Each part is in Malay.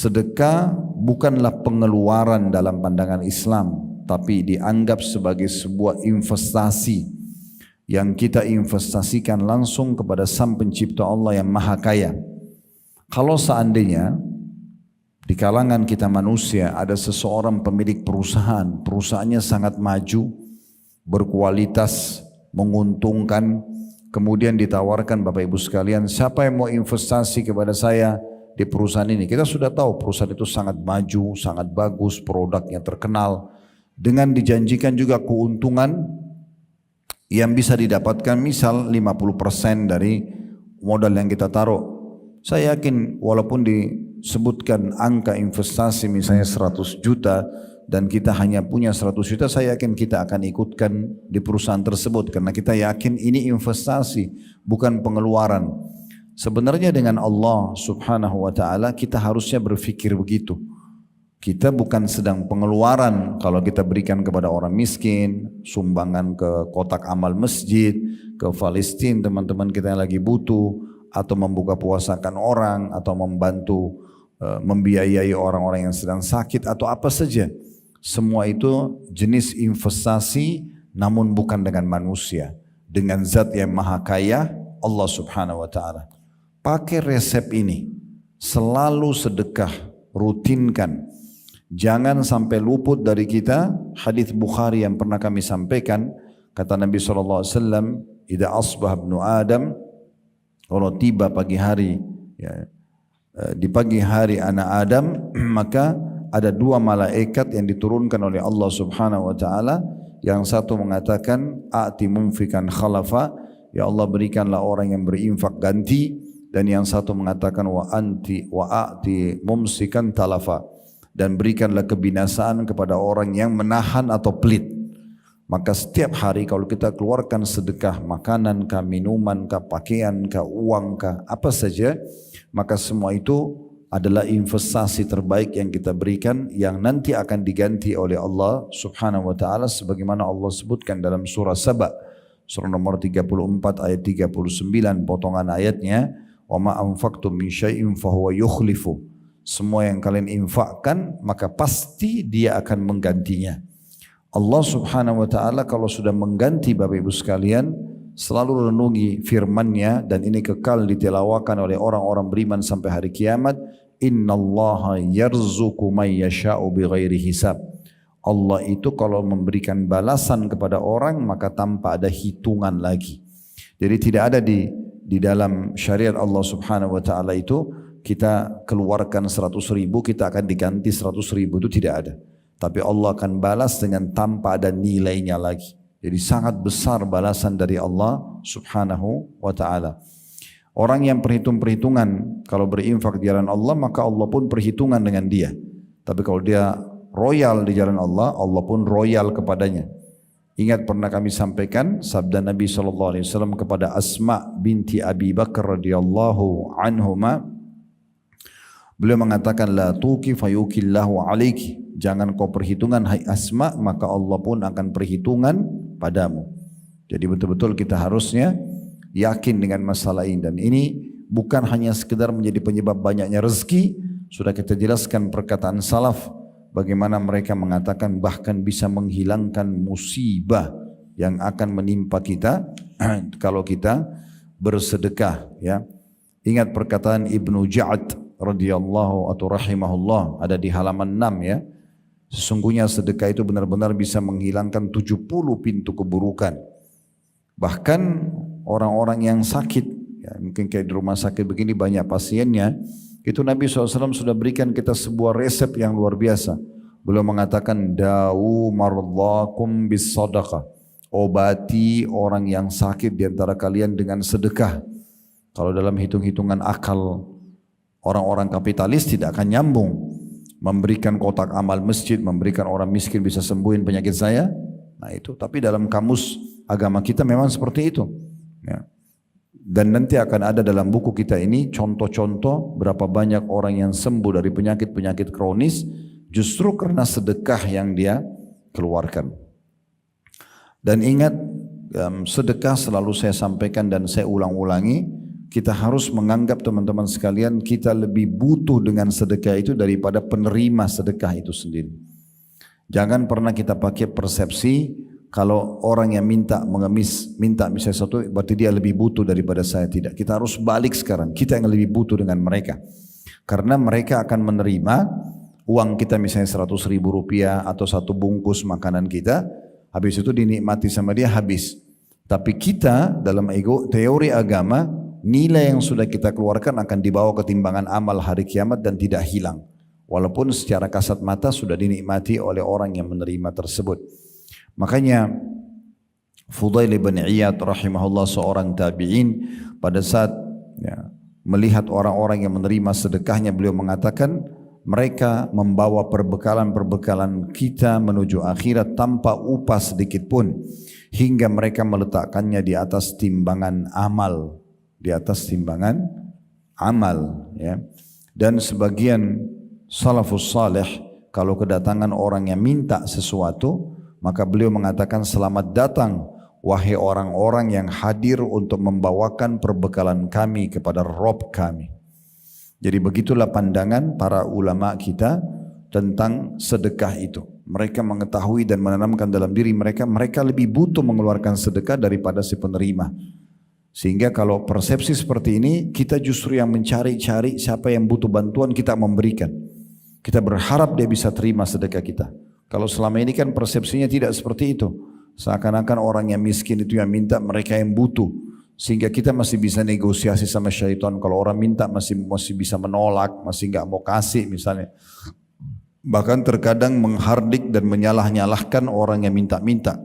Sedekah bukanlah pengeluaran dalam pandangan Islam, tapi dianggap sebagai sebuah investasi yang kita investasikan langsung kepada Sang Pencipta Allah yang Maha Kaya. Kalau seandainya di kalangan kita manusia ada seseorang pemilik perusahaan, perusahaannya sangat maju, berkualitas, menguntungkan, kemudian ditawarkan Bapak Ibu sekalian, siapa yang mau investasi kepada saya di perusahaan ini? Kita sudah tahu perusahaan itu sangat maju, sangat bagus, produknya terkenal, dengan dijanjikan juga keuntungan yang bisa didapatkan misal 50% dari modal yang kita taruh. Saya yakin walaupun disebutkan angka investasi misalnya 100 juta dan kita hanya punya 100 juta, saya yakin kita akan ikutkan di perusahaan tersebut karena kita yakin ini investasi, bukan pengeluaran. Sebenarnya dengan Allah Subhanahu wa taala kita harusnya berpikir begitu. Kita bukan sedang pengeluaran kalau kita berikan kepada orang miskin, sumbangan ke kotak amal masjid, ke Palestina teman-teman kita yang lagi butuh, atau membuka puasakan orang, atau membantu membiayai orang-orang yang sedang sakit, atau apa saja. Semua itu jenis investasi, namun bukan dengan manusia, dengan zat yang maha kaya, Allah Subhanahu wa ta'ala. Pakai resep ini, selalu sedekah, rutinkan. Jangan sampai luput dari kita hadis Bukhari yang pernah kami sampaikan, kata Nabi SAW, "Idza asbah ibnu Adam," kalau tiba pagi hari, ya, di pagi hari anak Adam, maka ada dua malaikat yang diturunkan oleh Allah Subhanahu wa taala. Yang satu mengatakan, "A'ti mumfikan khalafa," ya Allah berikanlah orang yang berinfak ganti, dan yang satu mengatakan, "Wa a'ti mumsikan talafa," dan berikanlah kebinasaan kepada orang yang menahan atau pelit. Maka setiap hari kalau kita keluarkan sedekah, makanan kah, minuman kah, pakaian kah, uang kah, apa saja, maka semua itu adalah investasi terbaik yang kita berikan, yang nanti akan diganti oleh Allah Subhanahu wa taala sebagaimana Allah sebutkan dalam surah Saba, surah nomor 34 ayat 39 potongan ayatnya, "Wa ma anfaqtum min syai'in fahuwa yukhlifu." Semua yang kalian infakkan maka pasti Dia akan menggantinya. Allah Subhanahu wa taala kalau sudah mengganti Bapak Ibu sekalian, selalu renungi firman-Nya, dan ini kekal ditelawakan oleh orang-orang beriman sampai hari kiamat. Innallaha yarzuqu may yasha'u bighairi hisab. Allah itu kalau memberikan balasan kepada orang maka tanpa ada hitungan lagi. Jadi tidak ada di dalam syariat Allah Subhanahu wa taala itu kita keluarkan 100.000 kita akan diganti 100.000, itu tidak ada. Tapi Allah akan balas dengan tanpa ada nilainya lagi. Jadi sangat besar balasan dari Allah Subhanahu wa ta'ala. Orang yang perhitungan kalau berinfak di jalan Allah, maka Allah pun perhitungan dengan dia. Tapi kalau dia royal di jalan Allah, Allah pun royal kepadanya. Ingat pernah kami sampaikan sabda Nabi SAW kepada Asma binti Abi Bakar radhiyallahu anhuma. Beliau mengatakan, "La tuqi fayuqillahu alaiki." Jangan kau perhitungan hai Asma, maka Allah pun akan perhitungan padamu. Jadi betul-betul kita harusnya yakin dengan masalah ini. Dan ini bukan hanya sekedar menjadi penyebab banyaknya rezeki. Sudah kita jelaskan perkataan salaf, bagaimana mereka mengatakan bahkan bisa menghilangkan musibah yang akan menimpa kita kalau kita bersedekah. Ya, ingat perkataan Ibnu Ja'ad radhiyallahu atau rahimahullah, ada di halaman 6 ya. Sesungguhnya sedekah itu benar-benar bisa menghilangkan 70 pintu keburukan. Bahkan orang-orang yang sakit, ya, mungkin kayak di rumah sakit begini banyak pasiennya, itu Nabi SAW sudah berikan kita sebuah resep yang luar biasa. Beliau mengatakan, "Dawu mardhakum bis sadaqah." Obati orang yang sakit di antara kalian dengan sedekah. Kalau dalam hitung-hitungan akal orang-orang kapitalis tidak akan nyambung. Memberikan kotak amal masjid, memberikan orang miskin bisa sembuhin penyakit saya. Nah itu, tapi dalam kamus agama kita memang seperti itu. Ya. Dan nanti akan ada dalam buku kita ini contoh-contoh berapa banyak orang yang sembuh dari penyakit-penyakit kronis justru karena sedekah yang dia keluarkan. Dan ingat, sedekah selalu saya sampaikan dan saya ulang-ulangi, kita harus menganggap teman-teman sekalian kita lebih butuh dengan sedekah itu daripada penerima sedekah itu sendiri. Jangan pernah kita pakai persepsi kalau orang yang minta mengemis, minta misalnya satu, berarti dia lebih butuh daripada saya. Tidak, kita harus balik sekarang. Kita yang lebih butuh dengan mereka. Karena mereka akan menerima uang kita misalnya 100 ribu rupiah atau satu bungkus makanan kita, habis itu dinikmati sama dia habis. Tapi kita dalam teori agama, nilai yang sudah kita keluarkan akan dibawa ke timbangan amal hari kiamat dan tidak hilang. Walaupun secara kasat mata sudah dinikmati oleh orang yang menerima tersebut. Makanya Fudail bin Iyad rahimahullah seorang tabi'in pada saat melihat orang-orang yang menerima sedekahnya, beliau mengatakan mereka membawa perbekalan-perbekalan kita menuju akhirat tanpa upah sedikit pun, hingga mereka meletakkannya di atas timbangan amal. Di atas timbangan amal, ya. Dan sebagian salafus salih kalau kedatangan orang yang minta sesuatu, maka beliau mengatakan selamat datang wahai orang-orang yang hadir untuk membawakan perbekalan kami kepada Rabb kami. Jadi begitulah pandangan para ulama kita tentang sedekah itu. Mereka mengetahui dan menanamkan dalam diri mereka, mereka lebih butuh mengeluarkan sedekah daripada si penerima. Sehingga kalau persepsi seperti ini, kita justru yang mencari-cari siapa yang butuh bantuan, kita memberikan. Kita berharap dia bisa terima sedekah kita. Kalau selama ini kan persepsinya tidak seperti itu. Seakan-akan orang yang miskin itu yang minta, mereka yang butuh. Sehingga kita masih bisa negosiasi sama syaitan. Kalau orang minta masih bisa menolak, masih nggak mau kasih misalnya. Bahkan terkadang menghardik dan menyalah-nyalahkan orang yang minta-minta.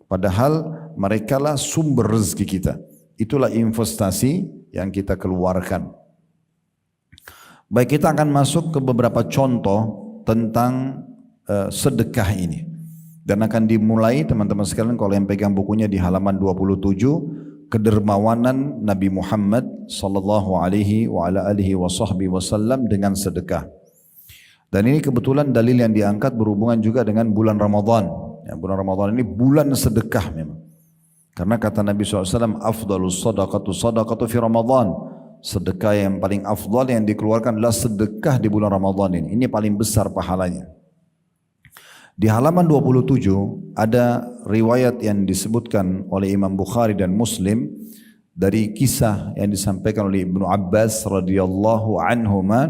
Padahal merekalah sumber rezeki kita. Itulah investasi yang kita keluarkan. Baik, kita akan masuk ke beberapa contoh tentang sedekah ini. Dan akan dimulai teman-teman sekalian kalau yang pegang bukunya di halaman 27, kedermawanan Nabi Muhammad sallallahu alaihi wa ala alihi wasallam dengan sedekah. Dan ini kebetulan dalil yang diangkat berhubungan juga dengan bulan Ramadan. Ya, bulan Ramadan ini bulan sedekah memang. Karena kata Nabi SAW, afdalus sadaqatu fi Ramadan. Sedekah yang paling afdal yang dikeluarkan adalah sedekah di bulan Ramadan ini. Ini paling besar pahalanya. Di halaman 27 ada riwayat yang disebutkan oleh Imam Bukhari dan Muslim dari kisah yang disampaikan oleh Ibnu Abbas radhiyallahu anhuma.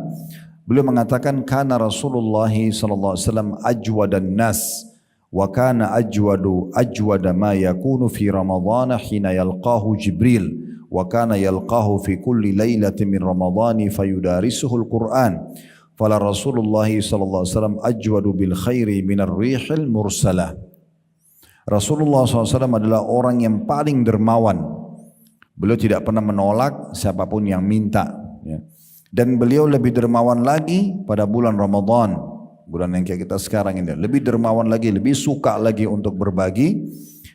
Beliau mengatakan kana Rasulullah sallallahu alaihi wasallam ajwadan nas wa kana ajwada ma yakunu fi Ramadhan hina yalqahu Jibril wa kana yalqahu fi kulli lailatin min Ramadhan fayudarisuhu al-Qur'an. Fala Rasulullah sallallahu alaihi wasallam ajwadu bil khairi minar rihil mursalah. Rasulullah SAW adalah orang yang paling dermawan. Beliau tidak pernah menolak siapapun yang minta, ya. Dan beliau lebih dermawan lagi pada bulan Ramadan, bulan yang kayak kita sekarang ini. Lebih dermawan lagi, lebih suka lagi untuk berbagi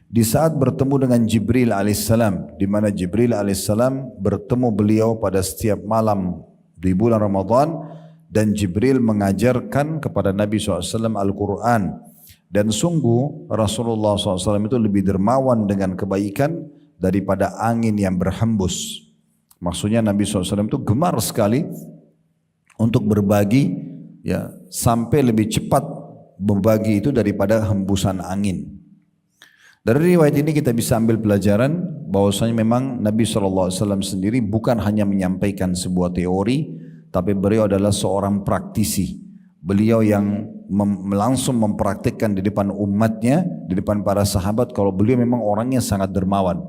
di saat bertemu dengan Jibril alaihissalam, di mana Jibril alaihissalam bertemu beliau pada setiap malam di bulan Ramadan. Dan Jibril mengajarkan kepada Nabi SAW Al-Quran. Dan sungguh Rasulullah SAW itu lebih dermawan dengan kebaikan daripada angin yang berhembus. Maksudnya Nabi SAW itu gemar sekali untuk berbagi, ya, sampai lebih cepat berbagi itu daripada hembusan angin. Dari riwayat ini kita bisa ambil pelajaran bahwasanya memang Nabi SAW sendiri bukan hanya menyampaikan sebuah teori, tapi beliau adalah seorang praktisi. Beliau yang langsung mempraktikkan di depan umatnya, di depan para sahabat, kalau beliau memang orangnya sangat dermawan.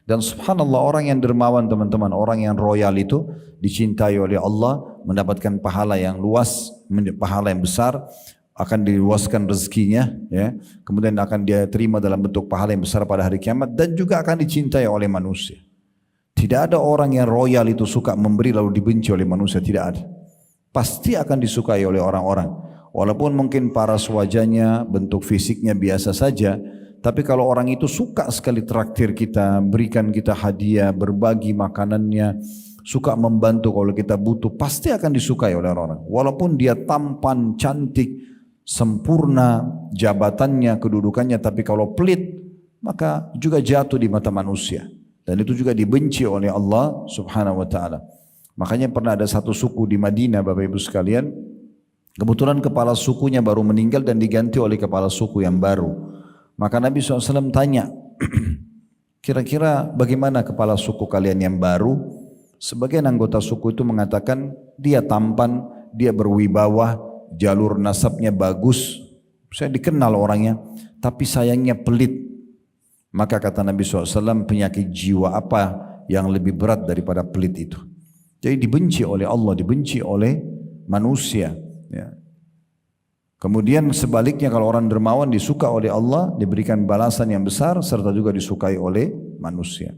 Dan subhanallah, orang yang dermawan teman-teman, orang yang royal itu dicintai oleh Allah, mendapatkan pahala yang luas, pahala yang besar, akan diluaskan rezekinya, ya. Kemudian akan dia terima dalam bentuk pahala yang besar pada hari kiamat, dan juga akan dicintai oleh manusia. Tidak ada orang yang royal itu suka memberi lalu dibenci oleh manusia, tidak ada. Pasti akan disukai oleh orang-orang. Walaupun mungkin paras wajahnya, bentuk fisiknya biasa saja, tapi kalau orang itu suka sekali traktir kita, berikan kita hadiah, berbagi makanannya, suka membantu kalau kita butuh, pasti akan disukai oleh orang-orang. Walaupun dia tampan, cantik, sempurna jabatannya, kedudukannya, tapi kalau pelit, maka juga jatuh di mata manusia. Dan itu juga dibenci oleh Allah subhanahu wa ta'ala. Makanya pernah ada satu suku di Madinah Bapak Ibu sekalian, kebetulan kepala sukunya baru meninggal dan diganti oleh kepala suku yang baru. Maka Nabi SAW tanya, kira-kira bagaimana kepala suku kalian yang baru? Sebagian anggota suku itu mengatakan dia tampan, dia berwibawa, jalur nasabnya bagus, saya dikenal orangnya, tapi sayangnya pelit. Maka kata Nabi SAW, penyakit jiwa apa yang lebih berat daripada pelit itu? Jadi dibenci oleh Allah, dibenci oleh manusia. Ya. Kemudian sebaliknya kalau orang dermawan disuka oleh Allah, diberikan balasan yang besar, serta juga disukai oleh manusia.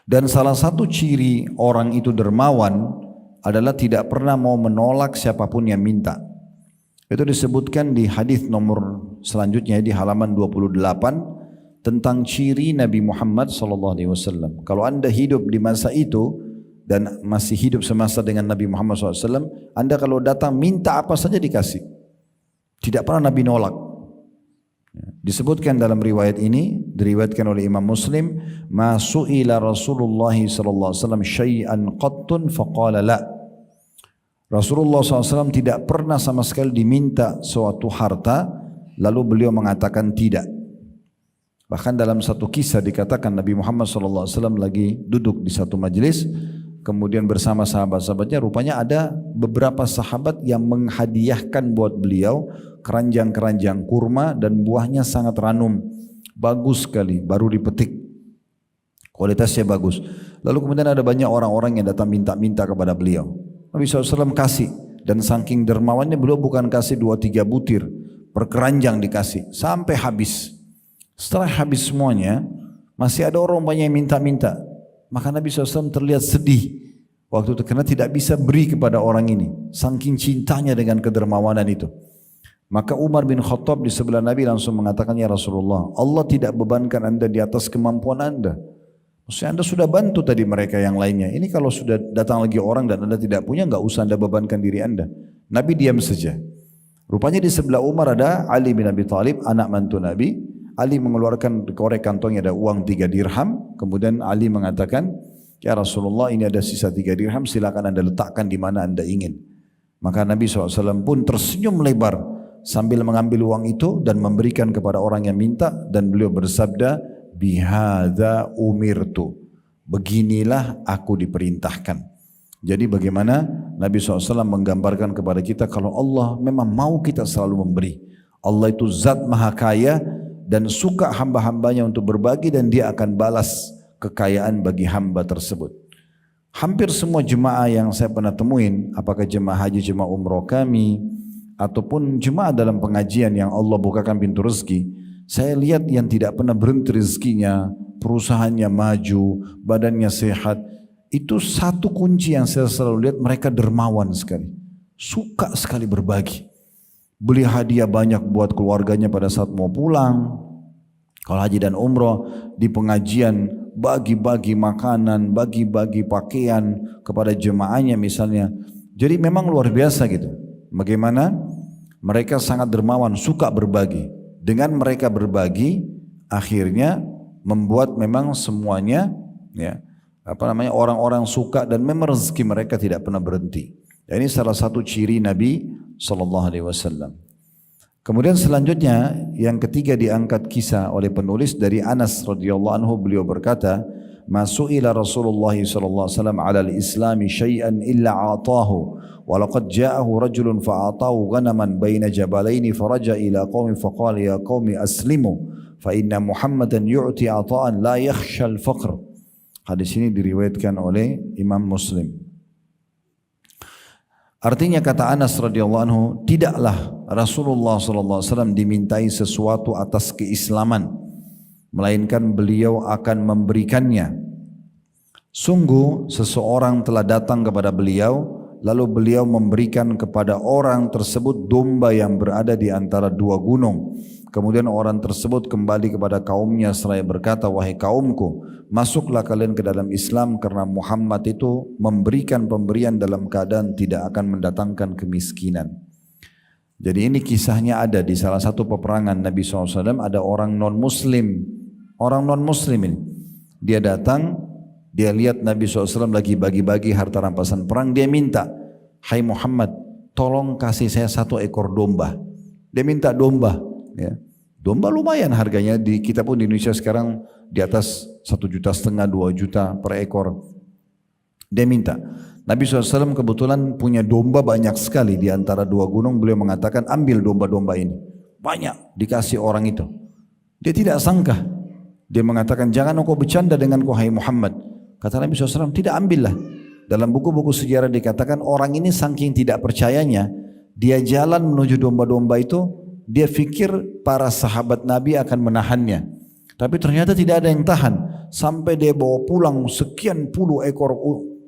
Dan salah satu ciri orang itu dermawan adalah tidak pernah mau menolak siapapun yang minta. Itu disebutkan di hadis nomor selanjutnya di halaman 28 tentang ciri Nabi Muhammad SAW. Kalau anda hidup di masa itu dan masih hidup semasa dengan Nabi Muhammad SAW, anda kalau datang minta apa saja dikasih. Tidak pernah Nabi nolak. Disebutkan dalam riwayat ini, diriwayatkan oleh Imam Muslim, ma su'ila Rasulullah SAW syai'an qattun faqala la. Rasulullah SAW tidak pernah sama sekali diminta suatu harta, lalu beliau mengatakan tidak. Bahkan dalam satu kisah dikatakan Nabi Muhammad SAW lagi duduk di satu majelis, kemudian bersama sahabat-sahabatnya, rupanya ada beberapa sahabat yang menghadiahkan buat beliau keranjang-keranjang kurma dan buahnya sangat ranum, bagus sekali, baru dipetik, kualitasnya bagus. Lalu kemudian ada banyak orang-orang yang datang minta-minta kepada beliau. Nabi SAW kasih, dan saking dermawannya beliau bukan kasih 2-3 butir, per keranjang dikasih, sampai habis. Setelah habis semuanya, masih ada orang banyak yang minta-minta. Maka Nabi SAW terlihat sedih waktu itu karena tidak bisa beri kepada orang ini, saking cintanya dengan kedermawanan itu. Maka Umar bin Khattab di sebelah Nabi langsung mengatakan, ya Rasulullah, Allah tidak bebankan anda di atas kemampuan anda. Maksudnya anda sudah bantu tadi mereka yang lainnya. Ini kalau sudah datang lagi orang dan anda tidak punya, nggak usah anda bebankan diri anda. Nabi diam saja. Rupanya di sebelah Umar ada Ali bin Abi Thalib, anak mantu Nabi. Ali mengeluarkan korek kantongnya ada uang 3 dirham. Kemudian Ali mengatakan, ya Rasulullah, ini ada sisa 3 dirham, silakan anda letakkan di mana anda ingin. Maka Nabi SAW pun tersenyum lebar sambil mengambil uang itu dan memberikan kepada orang yang minta, dan beliau bersabda, bihadza umirtu, beginilah aku diperintahkan. Jadi bagaimana Nabi SAW menggambarkan kepada kita kalau Allah memang mau kita selalu memberi. Allah itu zat maha kaya dan suka hamba-hambanya untuk berbagi, dan dia akan balas kekayaan bagi hamba tersebut. Hampir semua jemaah yang saya pernah temuin, apakah jemaah haji, jemaah umroh kami, ataupun jemaah dalam pengajian yang Allah bukakan pintu rezeki, saya lihat yang tidak pernah berhenti rezekinya, perusahaannya maju, badannya sehat, itu satu kunci yang saya selalu lihat, mereka dermawan sekali, suka sekali berbagi. Beli hadiah banyak buat keluarganya pada saat mau pulang. Kalau haji dan umroh, di pengajian bagi-bagi makanan, bagi-bagi pakaian kepada jemaahnya misalnya. Jadi memang luar biasa gitu. Bagaimana mereka sangat dermawan, suka berbagi. Dengan mereka berbagi, akhirnya membuat memang semuanya, ya, orang-orang suka, dan memang rezeki mereka tidak pernah berhenti. Dan ini salah satu ciri Nabi SAW. Kemudian selanjutnya yang ketiga diangkat kisah oleh penulis dari Anas radhiyallahu anhu, beliau berkata, "Masu'ila Rasulullah sallallahu alaihi wasallam 'ala al-Islam syai'an illa 'atahu wa laqad ja'ahu rajulun fa'atahu ghanaman baina jabalaini faraja ila qaumi faqala ya qaumi aslimu fa inna Muhammadan yu'ti 'ata'an la yakhsha al-faqr." Hadis ini diriwayatkan oleh Imam Muslim. Artinya kata Anas radhiyallahu anhu, tidaklah Rasulullah sallallahu alaihi wasallam dimintai sesuatu atas keislaman, melainkan beliau akan memberikannya. Sungguh seseorang telah datang kepada beliau, lalu beliau memberikan kepada orang tersebut domba yang berada di antara 2 gunung. Kemudian orang tersebut kembali kepada kaumnya seraya berkata, wahai kaumku, masuklah kalian ke dalam Islam karena Muhammad itu memberikan pemberian dalam keadaan tidak akan mendatangkan kemiskinan. Jadi ini kisahnya ada di salah satu peperangan Nabi SAW, ada orang non-muslim ini. Dia datang, dia lihat Nabi SAW lagi bagi-bagi harta rampasan perang, dia minta, "Hai Muhammad, tolong kasih saya 1 ekor domba." Dia minta domba, ya. Domba lumayan harganya, di kita pun di Indonesia sekarang di atas 1,5 juta, 2 juta per ekor. Dia minta. Nabi SAW kebetulan punya domba banyak sekali di antara 2 gunung. Beliau mengatakan, ambil domba-domba ini. Banyak dikasih orang itu. Dia tidak sangka. Dia mengatakan, jangan engkau bercanda denganku hai Muhammad. Kata Nabi SAW, tidak, ambillah. Dalam buku-buku sejarah dikatakan orang ini saking tidak percayanya, dia jalan menuju domba-domba itu, dia fikir para sahabat Nabi akan menahannya. Tapi ternyata tidak ada yang tahan. Sampai dia bawa pulang sekian puluh ekor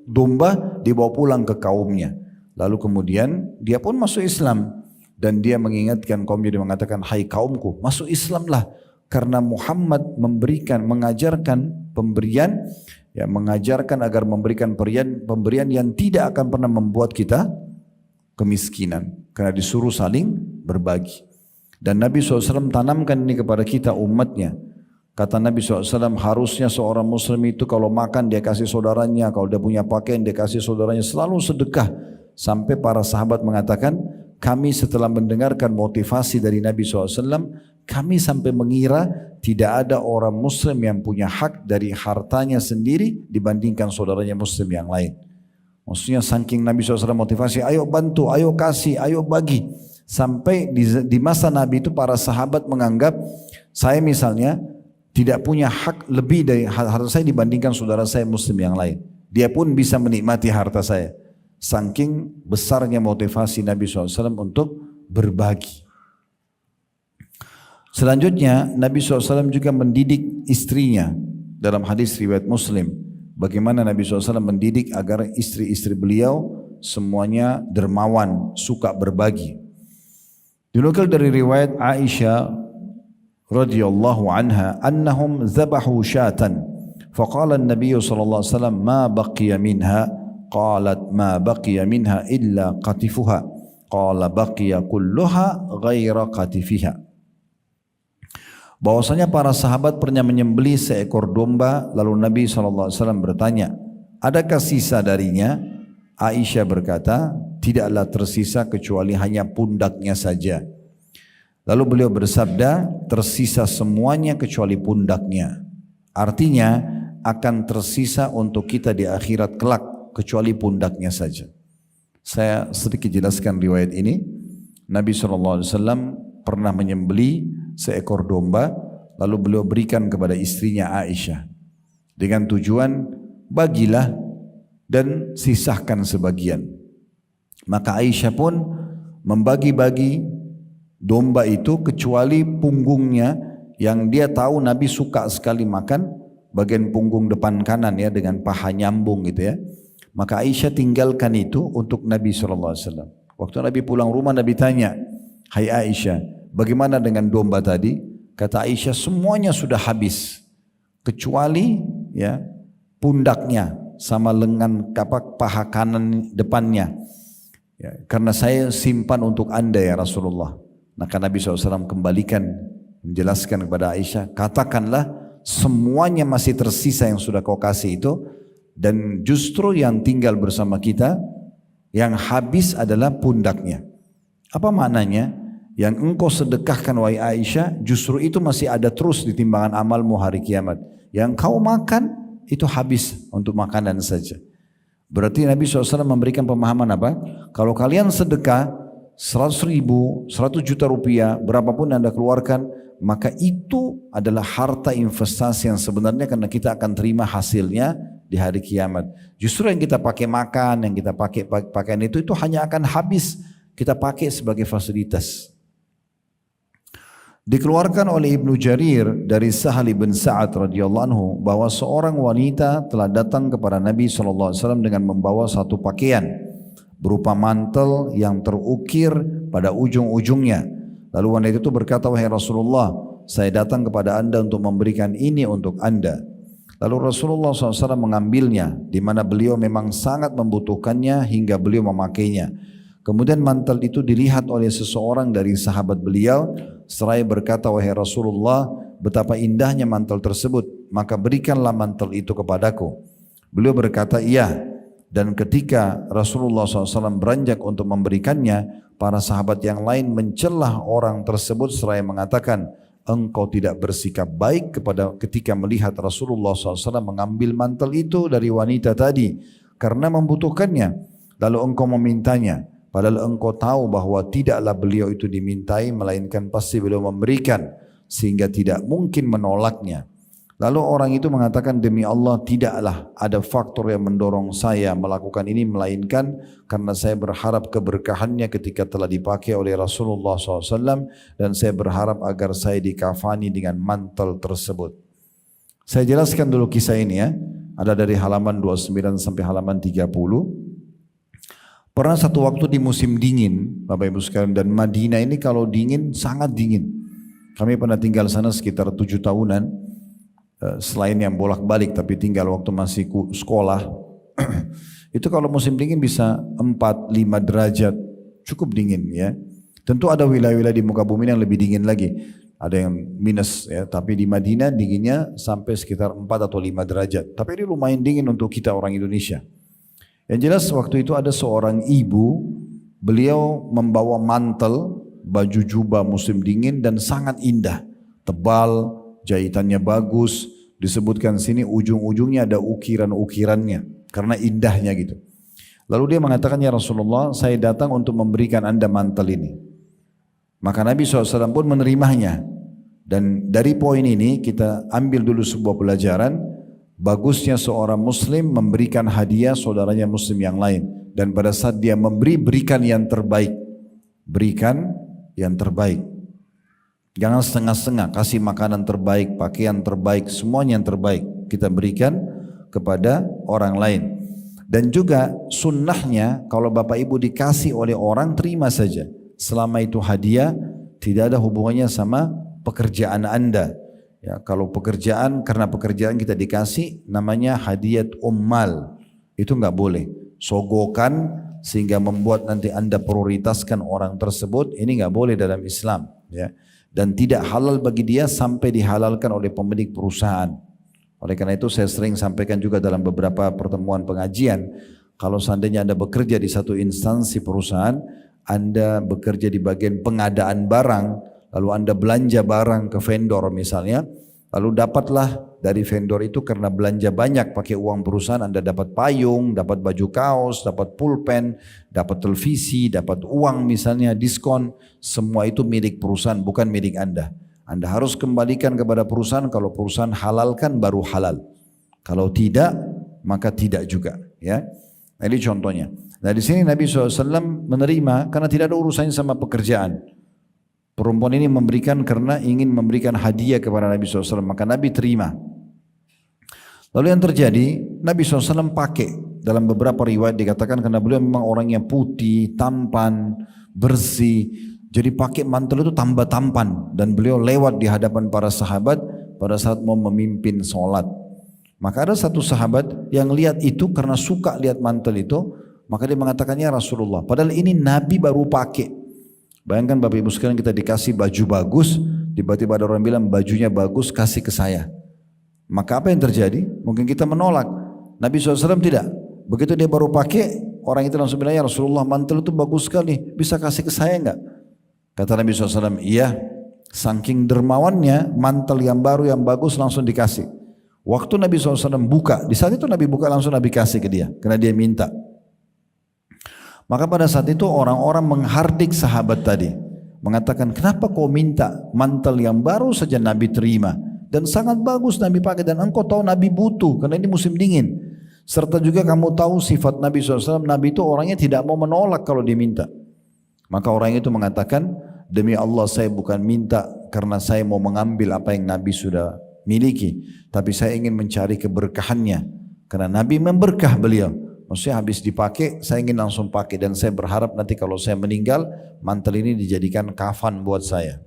domba, dibawa pulang ke kaumnya. Lalu kemudian dia pun masuk Islam. Dan dia mengingatkan kaumnya, dia mengatakan, hai kaumku, masuk Islamlah. Karena Muhammad mengajarkan pemberian, ya, mengajarkan agar memberikan pemberian yang tidak akan pernah membuat kita kemiskinan. Karena disuruh saling berbagi. Dan Nabi SAW tanamkan ini kepada kita umatnya. Kata Nabi SAW, harusnya seorang muslim itu kalau makan dia kasih saudaranya, kalau dia punya pakaian dia kasih saudaranya, selalu sedekah. Sampai para sahabat mengatakan, kami setelah mendengarkan motivasi dari Nabi SAW, kami sampai mengira tidak ada orang muslim yang punya hak dari hartanya sendiri dibandingkan saudaranya muslim yang lain. Maksudnya saking Nabi SAW motivasi, ayo bantu, ayo kasih, ayo bagi. Sampai di masa Nabi itu para sahabat menganggap, saya misalnya tidak punya hak lebih dari harta saya dibandingkan saudara saya muslim yang lain. Dia pun bisa menikmati harta saya. Saking besarnya motivasi Nabi SAW untuk berbagi. Selanjutnya Nabi SAW juga mendidik istrinya dalam hadis riwayat Muslim. Bagaimana Nabi SAW mendidik agar istri-istri beliau semuanya dermawan, suka berbagi. Dinukil dari riwayat Aisyah radhiyallahu anha, annahum zabahu syatan, faqala an-nabiy sallallahu alaihi wasallam ma baqiya minha, qalat ma baqiya minha illa qatifuha, qala baqiya kulluha ghaira qatifiha. Bahwasanya para sahabat pernah menyembelih seekor domba, lalu Nabi SAW bertanya, adakah sisa darinya? Aisyah berkata, tidaklah tersisa kecuali hanya pundaknya saja. Lalu beliau bersabda, tersisa semuanya kecuali pundaknya. Artinya akan tersisa untuk kita di akhirat kelak kecuali pundaknya saja. Saya sedikit jelaskan riwayat ini. Nabi SAW pernah menyembelih seekor domba, lalu beliau berikan kepada istrinya Aisyah dengan tujuan bagilah dan sisahkan sebagian. Maka Aisyah pun membagi-bagi domba itu kecuali punggungnya yang dia tahu Nabi suka sekali makan, bagian punggung depan kanan ya dengan paha nyambung gitu ya. Maka Aisyah tinggalkan itu untuk Nabi SAW. Waktu Nabi pulang rumah, Nabi tanya, hai Aisyah, bagaimana dengan domba tadi? Kata Aisyah, semuanya sudah habis kecuali ya pundaknya sama lengan paha kanan depannya. Ya, karena saya simpan untuk anda ya Rasulullah. Maka Nabi SAW kembalikan menjelaskan kepada Aisyah, katakanlah semuanya masih tersisa yang sudah kau kasih itu, dan justru yang tinggal bersama kita yang habis adalah pundaknya. Apa maknanya? Yang engkau sedekahkan wahai Aisyah justru itu masih ada terus di timbangan amalmu hari kiamat. Yang kau makan itu habis untuk makanan saja. Berarti Nabi SAW memberikan pemahaman apa? Kalau kalian sedekah 100 ribu, 100 juta rupiah, berapapun anda keluarkan, maka itu adalah harta investasi yang sebenarnya karena kita akan terima hasilnya di hari kiamat. Justru yang kita pakai makan, yang kita pakai pakaian itu hanya akan habis kita pakai sebagai fasilitas. Dikeluarkan oleh Ibnu Jarir dari Sahal bin Sa'ad radhiyallahu anhu bahwa seorang wanita telah datang kepada Nabi SAW dengan membawa satu pakaian berupa mantel yang terukir pada ujung-ujungnya. Lalu wanita itu berkata, wahai Rasulullah, saya datang kepada anda untuk memberikan ini untuk anda. Lalu Rasulullah SAW mengambilnya, di mana beliau memang sangat membutuhkannya hingga beliau memakainya. Kemudian mantel itu dilihat oleh seseorang dari sahabat beliau, seraya berkata, wahai Rasulullah, betapa indahnya mantel tersebut. maka berikanlah mantel itu kepadaku. Beliau berkata, iya. Dan ketika Rasulullah SAW beranjak untuk memberikannya, para sahabat yang lain mencelah orang tersebut seraya mengatakan, engkau tidak bersikap baik ketika melihat Rasulullah SAW mengambil mantel itu dari wanita tadi karena membutuhkannya, lalu engkau memintanya. Padahal engkau tahu bahwa tidaklah beliau itu dimintai, melainkan pasti beliau memberikan, sehingga tidak mungkin menolaknya. Lalu orang itu mengatakan, demi Allah tidaklah ada faktor yang mendorong saya melakukan ini, melainkan karena saya berharap keberkahannya ketika telah dipakai oleh Rasulullah SAW, dan saya berharap agar saya dikafani dengan mantel tersebut. Saya jelaskan dulu kisah ini ya, ada dari halaman 29 sampai halaman 30. Pernah satu waktu di musim dingin, Bapak Ibu sekalian, dan Madinah ini kalau dingin sangat dingin. Kami pernah tinggal sana sekitar 7 tahunan, selain yang bolak-balik tapi tinggal waktu masih sekolah. Itu kalau musim dingin bisa 4-5 derajat, cukup dingin ya. Tentu ada wilayah-wilayah di muka bumi yang lebih dingin lagi. Ada yang minus ya, tapi di Madinah dinginnya sampai sekitar 4 atau 5 derajat. Tapi ini lumayan dingin untuk kita orang Indonesia. Yang jelas waktu itu ada seorang ibu, beliau membawa mantel, baju jubah musim dingin dan sangat indah, tebal, jahitannya bagus, disebutkan sini ujung-ujungnya ada ukiran-ukirannya karena indahnya gitu. Lalu dia mengatakan, ya Rasulullah, saya datang untuk memberikan anda mantel ini. Maka Nabi SAW pun menerimanya. Dan dari poin ini kita ambil dulu sebuah pelajaran, bagusnya seorang muslim memberikan hadiah saudaranya muslim yang lain. Dan pada saat dia memberi, berikan yang terbaik. Berikan yang terbaik. Jangan setengah-setengah, kasih makanan terbaik, pakaian terbaik, semuanya yang terbaik kita berikan kepada orang lain. Dan juga sunnahnya kalau Bapak Ibu dikasih oleh orang, terima saja. Selama itu hadiah, tidak ada hubungannya sama pekerjaan anda. Ya, kalau pekerjaan, karena pekerjaan kita dikasih, namanya hadiah ummal. Itu nggak boleh. Sogokan sehingga membuat nanti anda prioritaskan orang tersebut, ini nggak boleh dalam Islam. Ya. Dan tidak halal bagi dia sampai dihalalkan oleh pemilik perusahaan. Oleh karena itu saya sering sampaikan juga dalam beberapa pertemuan pengajian, kalau seandainya anda bekerja di satu instansi perusahaan, anda bekerja di bagian pengadaan barang, lalu anda belanja barang ke vendor misalnya, lalu dapatlah dari vendor itu karena belanja banyak pakai uang perusahaan, anda dapat payung, dapat baju kaos, dapat pulpen, dapat televisi, dapat uang misalnya, diskon, semua itu milik perusahaan, bukan milik anda. Anda harus kembalikan kepada perusahaan, kalau perusahaan halalkan baru halal. Kalau tidak, maka tidak juga. Ya, nah, ini contohnya. Nah di sini Nabi SAW menerima karena tidak ada urusannya sama pekerjaan. Perempuan ini memberikan karena ingin memberikan hadiah kepada Nabi SAW, maka Nabi terima. Lalu yang terjadi, Nabi SAW pakai, dalam beberapa riwayat dikatakan karena beliau memang orangnya putih, tampan, bersih, jadi pakai mantel itu tambah tampan, dan beliau lewat di hadapan para sahabat pada saat mau memimpin sholat. Maka ada satu sahabat yang lihat itu karena suka lihat mantel itu, maka dia mengatakannya Rasulullah, padahal ini Nabi baru pakai. Bayangkan Bapak Ibu sekalian, kita dikasih baju bagus, tiba-tiba ada orang bilang bajunya bagus, kasih ke saya. Maka apa yang terjadi? Mungkin kita menolak. Nabi SAW tidak. Begitu dia baru pakai, orang itu langsung bilang, ya Rasulullah, mantel itu bagus sekali, bisa kasih ke saya enggak? Kata Nabi SAW, iya. Saking dermawannya, mantel yang baru yang bagus langsung dikasih. Waktu Nabi SAW buka, di saat itu Nabi buka langsung Nabi kasih ke dia, karena dia minta. Maka pada saat itu orang-orang menghardik sahabat tadi, mengatakan, kenapa kau minta mantel yang baru saja Nabi terima, dan sangat bagus Nabi pakai, dan engkau tahu Nabi butuh karena ini musim dingin. Serta juga kamu tahu sifat Nabi SAW, Nabi itu orangnya tidak mau menolak kalau diminta. Maka orang itu mengatakan, demi Allah saya bukan minta karena saya mau mengambil apa yang Nabi sudah miliki, tapi saya ingin mencari keberkahannya, karena Nabi memberkah beliau. Maksudnya habis dipakai, saya ingin langsung pakai, dan saya berharap nanti kalau saya meninggal, mantel ini dijadikan kafan buat saya.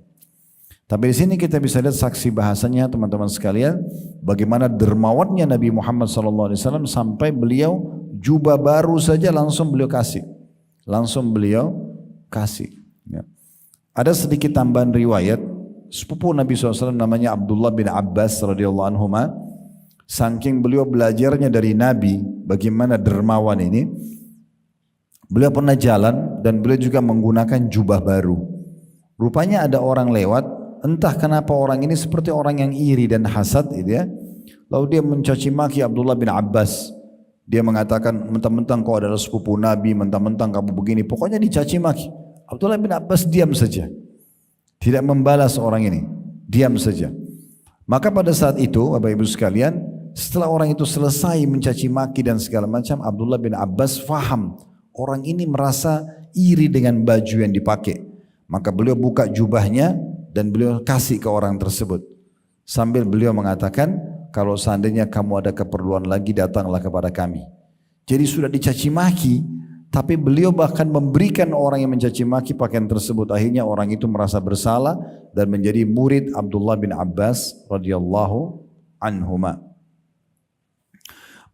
Tapi di sini kita bisa lihat saksi bahasanya teman-teman sekalian, bagaimana dermawannya Nabi Muhammad SAW sampai beliau jubah baru saja langsung beliau kasih. Langsung beliau kasih. Ya. Ada sedikit tambahan riwayat, sepupu Nabi SAW namanya Abdullah bin Abbas radhiyallahu anhuma, Saking beliau belajarnya dari Nabi, bagaimana dermawan ini, beliau pernah jalan dan beliau juga menggunakan jubah baru. Rupanya ada orang lewat, entah kenapa orang ini seperti orang yang iri dan hasad gitu ya. Lalu dia mencaci maki Abdullah bin Abbas. Dia mengatakan, mentang-mentang kau adalah sepupu Nabi, mentang-mentang kamu begini. Pokoknya dicaci maki. Abdullah bin Abbas diam saja. Tidak membalas orang ini. Diam saja. Maka pada saat itu, Bapak Ibu sekalian, setelah orang itu selesai mencaci maki dan segala macam, Abdullah bin Abbas faham. Orang ini merasa iri dengan baju yang dipakai. Maka beliau buka jubahnya dan beliau kasih ke orang tersebut. Sambil beliau mengatakan, kalau seandainya kamu ada keperluan lagi, datanglah kepada kami. Jadi sudah dicaci maki, tapi beliau bahkan memberikan orang yang mencaci maki pakaian tersebut. Akhirnya orang itu merasa bersalah dan menjadi murid Abdullah bin Abbas radhiyallahu anhuma.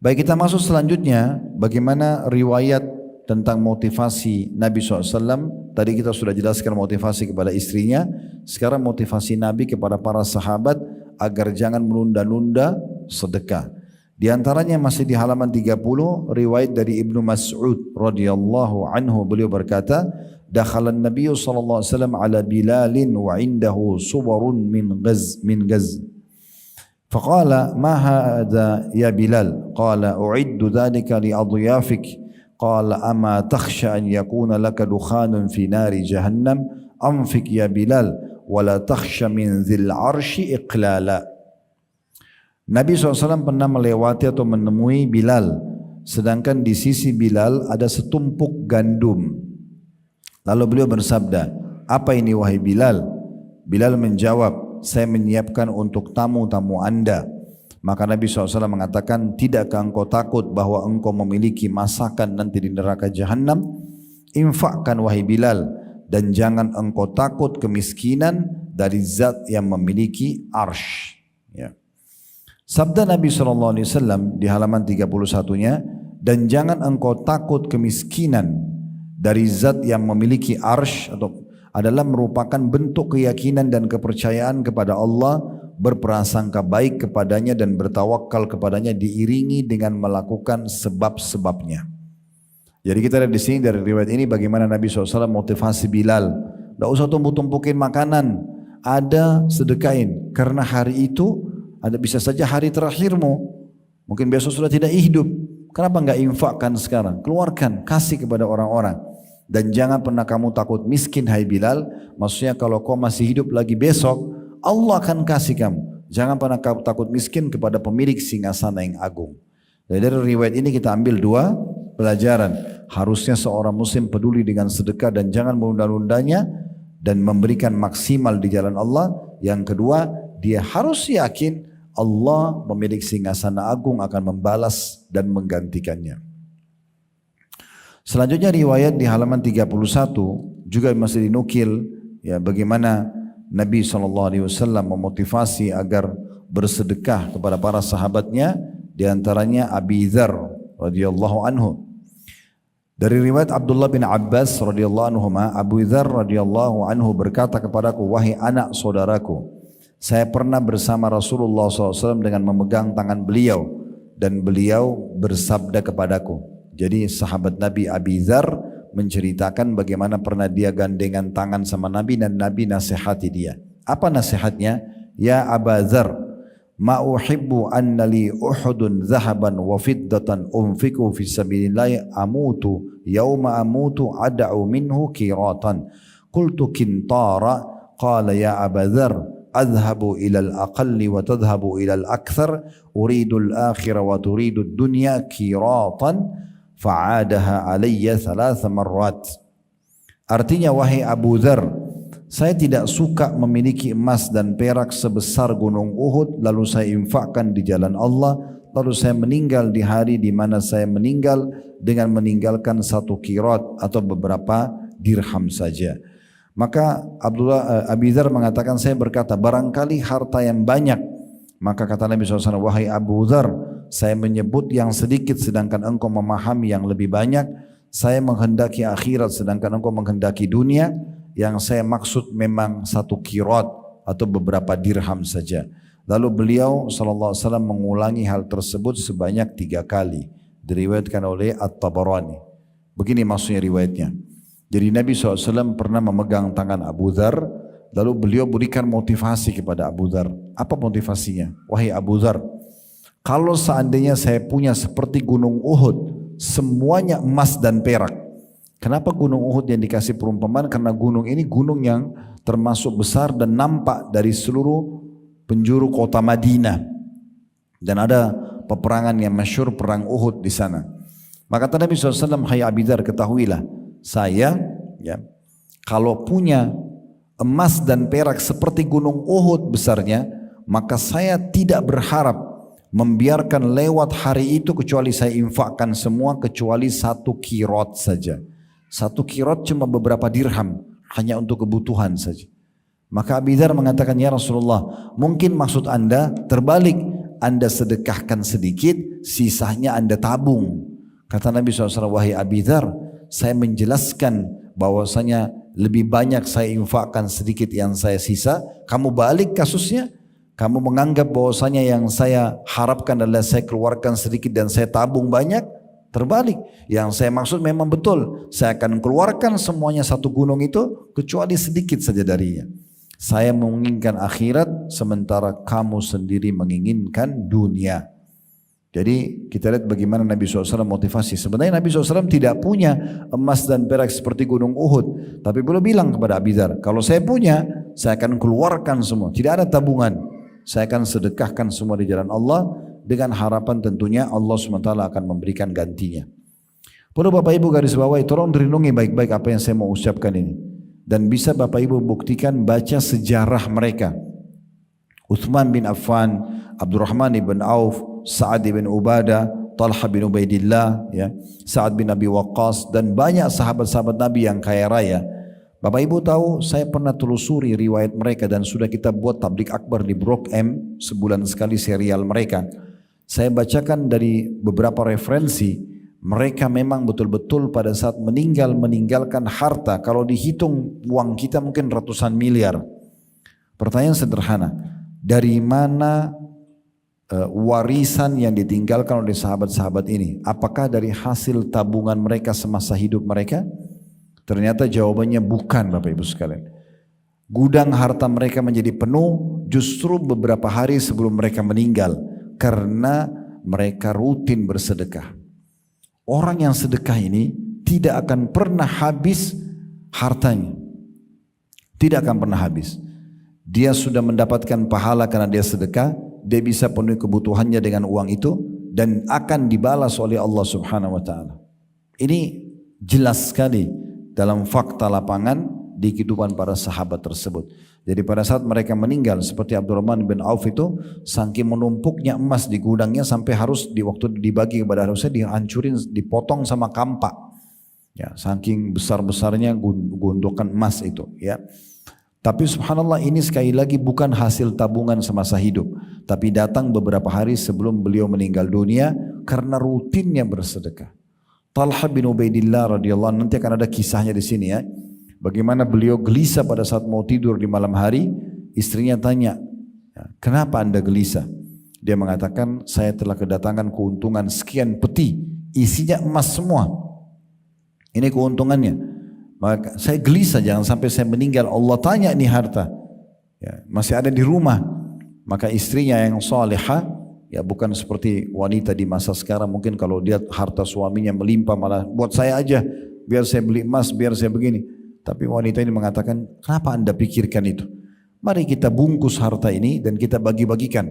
Baik, kita masuk selanjutnya, bagaimana riwayat tentang motivasi Nabi SAW. Tadi kita sudah jelaskan motivasi kepada istrinya. Sekarang motivasi Nabi kepada para sahabat agar jangan menunda-nunda sedekah. Di antaranya masih di halaman 30, riwayat dari Ibnu Mas'ud radhiyallahu anhu, beliau berkata, dakhalan Nabi sallallahu alaihi wasallam ala Bilalin wa indahu suwarun min gaz. Faqala ma hadha ya Bilal? Qala u'iddu dhalika li adyafik. Qala ama takhsha an yakuna laka dukhanun fi nari jahannam? Anfik ya Bilal wala takhsha min dzil arsy iqlala. Nabi SAW pernah melewati atau menemui Bilal, sedangkan di sisi Bilal ada setumpuk gandum. Lalu beliau bersabda, apa ini wahai Bilal? Bilal menjawab, saya menyiapkan untuk tamu-tamu anda. Maka Nabi SAW mengatakan, tidakkah engkau takut bahwa engkau memiliki masakan nanti di neraka Jahannam? Infakkan wahai Bilal, dan jangan engkau takut kemiskinan dari zat yang memiliki arsh. Ya. Sabda Nabi SAW di halaman 31-nya, dan jangan engkau takut kemiskinan dari zat yang memiliki arsh, atau adalah merupakan bentuk keyakinan dan kepercayaan kepada Allah, berprasangka baik kepadanya dan bertawakal kepadanya diiringi dengan melakukan sebab-sebabnya. Jadi kita lihat di sini dari riwayat ini bagaimana Nabi SAW motivasi Bilal. Tidak usah tumpuk-tumpukin makanan, ada sedekain. Karena hari itu ada bisa saja hari terakhirmu. Mungkin besok sudah tidak hidup. Kenapa enggak infakkan sekarang? Keluarkan, kasih kepada orang-orang. Dan jangan pernah kamu takut miskin hai Bilal. Maksudnya kalau kau masih hidup lagi besok, Allah akan kasih kamu. Jangan pernah kamu takut miskin kepada pemilik singgasana yang agung. Dari riwayat ini kita ambil dua pelajaran. Harusnya seorang muslim peduli dengan sedekah dan jangan menunda-nundanya dan memberikan maksimal di jalan Allah. Yang kedua, dia harus yakin Allah pemilik singgasana agung akan membalas dan menggantikannya. Selanjutnya riwayat di halaman 31 juga masih dinukil ya bagaimana Nabi SAW memotivasi agar bersedekah kepada para sahabatnya, di antaranya Abi Dzar radhiyallahu anhu. Dari riwayat Abdullah bin Abbas radhiyallahu anhu, Abu Dzar radhiyallahu anhu berkata kepadaku, wahai anak saudaraku, saya pernah bersama Rasulullah SAW dengan memegang tangan beliau dan beliau bersabda kepadaku. Jadi sahabat Nabi Abi Dzar menceritakan bagaimana pernah dia gandengan tangan sama Nabi dan Nabi nasihati dia. Apa nasihatnya? Ya Aba Dzar, ma uhibbu anna li Uhudun zahaban wa fiddatan unfiku fi sabilillah amutu yauma amutu ad'u minhu qiratan. Qultu qintara. Qala ya Aba Dzar, adhabu ila al-aqalli wa tadhhabu ila al-akthar, uridu al-akhirah wa turidu ad-dunya qiratan. Fa'adaha alayya 3 marrat. Artinya, wahai Abu Dzar, saya tidak suka memiliki emas dan perak sebesar gunung Uhud lalu saya infakkan di jalan Allah, lalu saya meninggal di hari di mana saya meninggal dengan meninggalkan 1 qirat atau beberapa dirham saja. Maka Abi Dzar mengatakan, saya berkata, barangkali harta yang banyak. Maka kata Nabi SAW, wahai Abu Dzar, saya menyebut yang sedikit sedangkan engkau memahami yang lebih banyak. Saya menghendaki akhirat sedangkan engkau menghendaki dunia. Yang saya maksud memang 1 qirat atau beberapa dirham saja. Lalu beliau SAW mengulangi hal tersebut sebanyak 3 kali. Diriwayatkan oleh At-Tabarani. Begini maksudnya riwayatnya. Jadi Nabi SAW pernah memegang tangan Abu Dhar, lalu beliau berikan motivasi kepada Abu Dhar. Apa motivasinya? Wahai Abu Dhar, kalau seandainya saya punya seperti gunung Uhud, semuanya emas dan perak. Kenapa gunung Uhud yang dikasih perumpamaan? Karena gunung ini gunung yang termasuk besar dan nampak dari seluruh penjuru kota Madinah. Dan ada peperangan yang masyhur perang Uhud di sana. Maka kata Nabi SAW, hai Abi Dzar, ketahuilah, saya kalau punya emas dan perak seperti gunung Uhud besarnya, maka saya tidak berharap membiarkan lewat hari itu kecuali saya infakkan semua kecuali 1 kirot saja. 1 kirot cuma beberapa dirham, hanya untuk kebutuhan saja. Maka Abi Dzar mengatakan, ya Rasulullah, mungkin maksud anda terbalik, anda sedekahkan sedikit, sisanya anda tabung. Kata Nabi SAW, wahai Abi Dzar, saya menjelaskan bahwasanya lebih banyak saya infakkan sedikit yang saya sisa. Kamu balik kasusnya, kamu menganggap bahwasanya yang saya harapkan adalah saya keluarkan sedikit dan saya tabung banyak. Terbalik, yang saya maksud memang betul, saya akan keluarkan semuanya 1 gunung itu kecuali sedikit saja darinya. Saya menginginkan akhirat sementara kamu sendiri menginginkan dunia. Jadi kita lihat bagaimana Nabi SAW motivasi. Sebenarnya Nabi SAW tidak punya emas dan perak seperti gunung Uhud. Tapi beliau bilang kepada Abi Dzar, kalau saya punya, saya akan keluarkan semua. Tidak ada tabungan. Saya akan sedekahkan semua di jalan Allah dengan harapan tentunya Allah SWT akan memberikan gantinya. Perlu Bapak Ibu garis bawahi, tolong direnungi baik-baik apa yang saya mau ucapkan ini. Dan bisa Bapak Ibu buktikan, baca sejarah mereka. Uthman bin Affan, Abdurrahman bin Auf, Sa'ad bin Ubadah, Talha bin Ubaidillah, Sa'ad bin Abi Waqqas, dan banyak sahabat-sahabat Nabi yang kaya raya. Bapak Ibu tahu, saya pernah telusuri riwayat mereka dan sudah kita buat tablik akbar di Blok M, sebulan sekali serial mereka. Saya bacakan dari beberapa referensi. Mereka memang betul-betul pada saat meninggalkan harta, kalau dihitung uang kita mungkin ratusan miliar. Pertanyaan sederhana, dari mana warisan yang ditinggalkan oleh sahabat-sahabat ini? Apakah dari hasil tabungan mereka semasa hidup mereka? Ternyata jawabannya bukan, Bapak Ibu sekalian. Gudang harta mereka menjadi penuh justru beberapa hari sebelum mereka meninggal, karena mereka rutin bersedekah. Orang yang sedekah ini tidak akan pernah habis hartanya. Tidak akan pernah habis. Dia sudah mendapatkan pahala karena dia sedekah, dia bisa penuhi kebutuhannya dengan uang itu dan akan dibalas oleh Allah Subhanahu wa taala. Ini jelas sekali dalam fakta lapangan di kehidupan para sahabat tersebut. Jadi pada saat mereka meninggal seperti Abdurrahman bin Auf itu, saking menumpuknya emas di gudangnya sampai harus di waktu dibagi kepada harusnya dihancurin, dipotong sama kampak. Ya, saking besar-besarnya gundukan emas itu, ya. Tapi subhanallah, ini sekali lagi bukan hasil tabungan semasa hidup, tapi datang beberapa hari sebelum beliau meninggal dunia karena rutinnya bersedekah. Talha bin Ubaidillah radhiyallahu anhu, nanti akan ada kisahnya di sini, ya. Bagaimana beliau gelisah pada saat mau tidur di malam hari, istrinya tanya, kenapa anda gelisah? Dia mengatakan, saya telah kedatangan keuntungan sekian peti, isinya emas semua. Ini keuntungannya. Maka saya gelisah jangan sampai saya meninggal, Allah tanya nih harta, ya, masih ada di rumah. Maka istrinya yang salihah, ya bukan seperti wanita di masa sekarang, mungkin kalau dia harta suaminya melimpah malah buat saya aja, biar saya beli emas, biar saya begini. Tapi wanita ini mengatakan, kenapa anda pikirkan itu? Mari kita bungkus harta ini dan kita bagi-bagikan.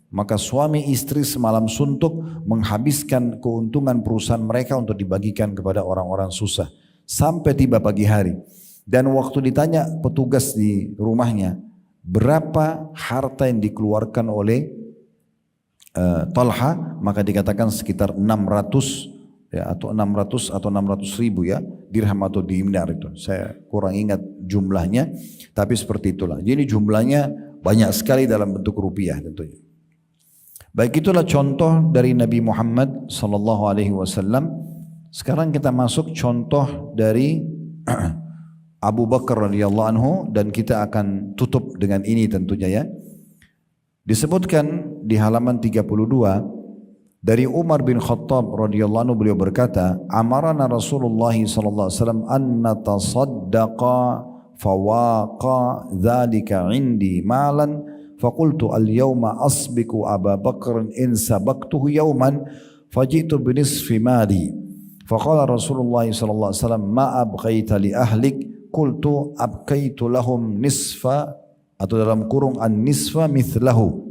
Maka suami istri semalam suntuk menghabiskan keuntungan perusahaan mereka untuk dibagikan kepada orang-orang susah. Sampai tiba pagi hari. Dan waktu ditanya petugas di rumahnya, berapa harta yang dikeluarkan oleh Talha, maka dikatakan sekitar 600 ya, atau 600 ribu ya, dirham atau dinar itu. Saya kurang ingat jumlahnya, tapi seperti itulah. Jadi jumlahnya banyak sekali dalam bentuk rupiah tentunya. Baik, itulah contoh dari Nabi Muhammad sallallahu alaihi wasallam. Sekarang kita masuk contoh dari Abu Bakar radhiyallahu anhu dan kita akan tutup dengan ini tentunya, ya. Disebutkan di halaman 32 dari Umar bin Khattab radhiyallahu anhu, beliau berkata, amarana Rasulullah sallallahu alaihi wasallam an natasaddaqa fawaqa dzalika indi malan faqultu al yawma asbiqu Abu Bakr in sabaqtuhu yawman faji'tu bi nisfi mali faqala Rasulullah sallallahu alaihi wasallam ma abqaita li ahlik qultu abqaitu lahum nisfa atau dalam kurung an-nisfa mithlahu.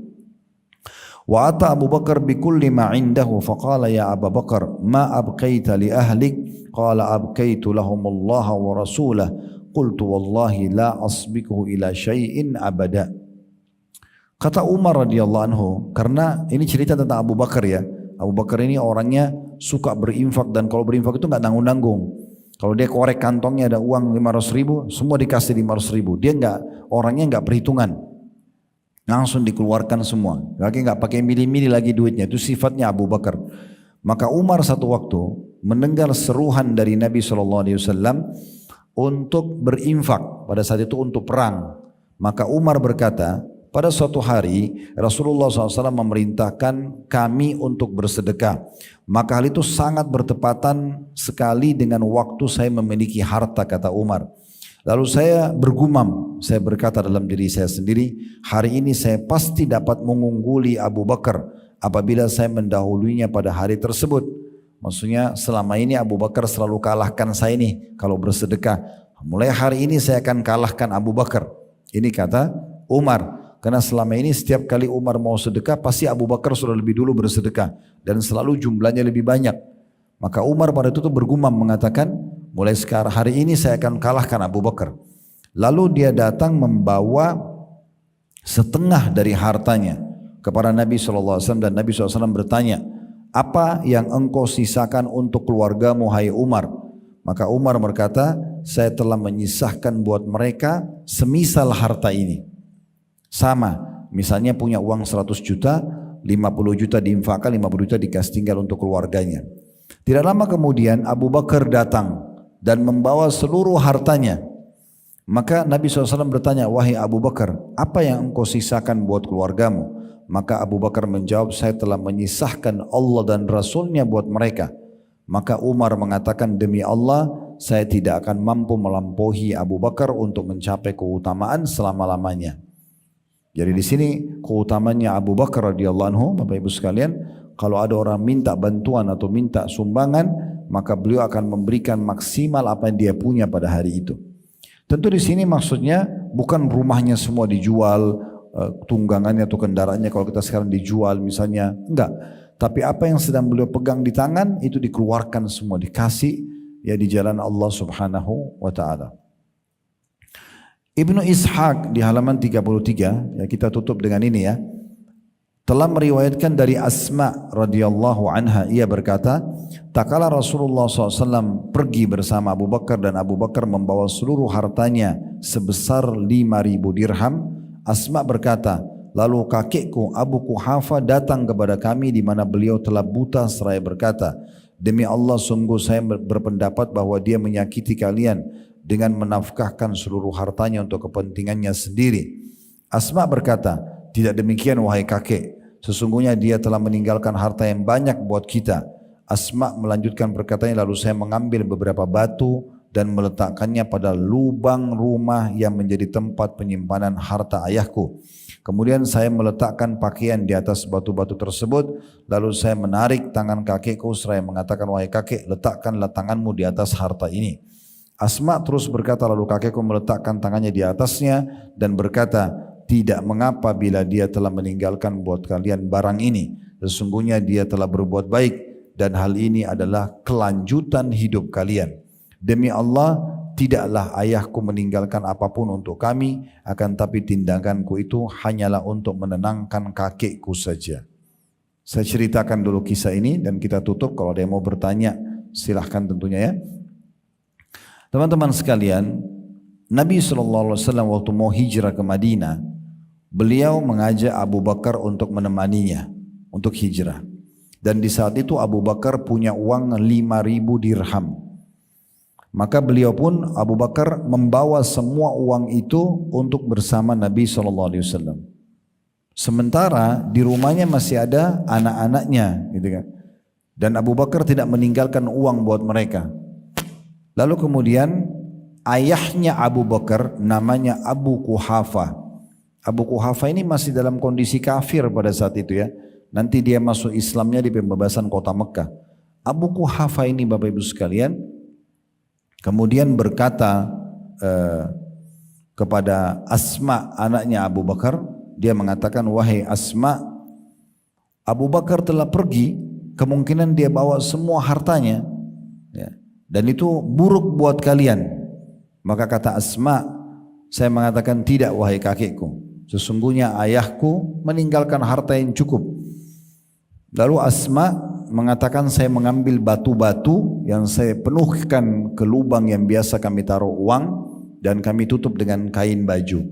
Wa ata Abu Bakar bi kulli ma indahu faqala ya Abu Bakar ma abqaita li ahlik qala abqaitu lahumullah wa rasulah qultu wallahi la asbiquhu ila syai'in abada. Kata Umar radhiyallahu anhu, karena ini cerita tentang Abu Bakar ya. Abu Bakar ini orangnya suka berinfak, dan kalau berinfak itu enggak nanggung-nanggung. Kalau dia korek kantongnya ada uang 500 ribu, semua dikasih 500 ribu. Dia orangnya enggak perhitungan, langsung dikeluarkan semua. Lagi enggak pakai milih-milih lagi duitnya. Itu sifatnya Abu Bakar. Maka Umar satu waktu mendengar seruhan dari Nabi SAW untuk berinfak, pada saat itu untuk perang. Maka Umar berkata, pada suatu hari Rasulullah SAW memerintahkan kami untuk bersedekah. Maka hal itu sangat bertepatan sekali dengan waktu saya memiliki harta, kata Umar. Lalu saya bergumam, saya berkata dalam diri saya sendiri, hari ini saya pasti dapat mengungguli Abu Bakar apabila saya mendahulunya pada hari tersebut. Maksudnya selama ini Abu Bakar selalu kalahkan saya nih kalau bersedekah. Mulai hari ini saya akan kalahkan Abu Bakar. Ini kata Umar. Karena selama ini setiap kali Umar mau sedekah pasti Abu Bakar sudah lebih dulu bersedekah dan selalu jumlahnya lebih banyak. Maka Umar pada itu bergumam mengatakan, mulai sekarang hari ini saya akan kalahkan Abu Bakar. Lalu dia datang membawa setengah dari hartanya kepada Nabi SAW, dan Nabi SAW bertanya, apa yang engkau sisakan untuk keluargamu hai Umar? Maka Umar berkata, saya telah menyisahkan buat mereka semisal harta ini. Sama, misalnya punya uang 100 juta, 50 juta diinfakkan, 50 juta dikasih tinggal untuk keluarganya. Tidak lama kemudian Abu Bakar datang dan membawa seluruh hartanya. Maka Nabi SAW bertanya, wahai Abu Bakar, apa yang engkau sisakan buat keluargamu? Maka Abu Bakar menjawab, saya telah menyisahkan Allah dan Rasulnya buat mereka. Maka Umar mengatakan, demi Allah, saya tidak akan mampu melampaui Abu Bakar untuk mencapai keutamaan selama-lamanya. Jadi di sini keutamanya Abu Bakar radhiyallahu anhu, Bapak Ibu sekalian, kalau ada orang minta bantuan atau minta sumbangan, maka beliau akan memberikan maksimal apa yang dia punya pada hari itu. Tentu di sini maksudnya bukan rumahnya semua dijual, tunggangannya atau kendaraannya kalau kita sekarang dijual misalnya, enggak. Tapi apa yang sedang beliau pegang di tangan itu dikeluarkan semua, dikasih ya di jalan Allah Subhanahu wa taala. Ibnu Ishaq di halaman 33, ya kita tutup dengan ini ya, telah meriwayatkan dari Asma radhiyallahu anha, ia berkata, tatkala Rasulullah SAW pergi bersama Abu Bakar dan Abu Bakar membawa seluruh hartanya sebesar 5.000 dirham, Asma berkata, lalu kakekku Abu Quhafa datang kepada kami di mana beliau telah buta seraya berkata, demi Allah sungguh saya berpendapat bahwa dia menyakiti kalian dengan menafkahkan seluruh hartanya untuk kepentingannya sendiri. Asma berkata, tidak demikian wahai kakek, sesungguhnya dia telah meninggalkan harta yang banyak buat kita. Asma melanjutkan perkataannya, lalu saya mengambil beberapa batu dan meletakkannya pada lubang rumah yang menjadi tempat penyimpanan harta ayahku. Kemudian saya meletakkan pakaian di atas batu-batu tersebut, lalu saya menarik tangan kakekku seraya mengatakan, wahai kakek, letakkanlah tanganmu di atas harta ini. Asma terus berkata, lalu kakekku meletakkan tangannya di atasnya dan berkata, tidak mengapa bila dia telah meninggalkan buat kalian barang ini. Sesungguhnya dia telah berbuat baik dan hal ini adalah kelanjutan hidup kalian. Demi Allah, tidaklah ayahku meninggalkan apapun untuk kami, akan tapi tindakanku itu hanyalah untuk menenangkan kakekku saja. Saya ceritakan dulu kisah ini dan kita tutup. Kalau ada yang mau bertanya, silahkan tentunya ya. Teman-teman sekalian, Nabi SAW waktu mau hijrah ke Madinah, beliau mengajak Abu Bakar untuk menemaninya, untuk hijrah. Dan di saat itu Abu Bakar punya uang 5.000 dirham. Maka beliau pun, Abu Bakar membawa semua uang itu untuk bersama Nabi SAW. Sementara di rumahnya masih ada anak-anaknya, gitu kan. Dan Abu Bakar tidak meninggalkan uang buat mereka. Lalu kemudian ayahnya Abu Bakar namanya Abu Quhafa. Abu Quhafa ini masih dalam kondisi kafir pada saat itu ya. Nanti dia masuk Islamnya di pembebasan kota Mekah. Abu Quhafa ini Bapak Ibu sekalian kemudian berkata kepada Asma anaknya Abu Bakar, dia mengatakan, wahai Asma, Abu Bakar telah pergi, kemungkinan dia bawa semua hartanya, ya, dan itu buruk buat kalian. Maka kata Asma, saya mengatakan tidak wahai kakekku, sesungguhnya ayahku meninggalkan harta yang cukup. Lalu Asma mengatakan, saya mengambil batu-batu yang saya penuhkan ke lubang yang biasa kami taruh uang dan kami tutup dengan kain baju.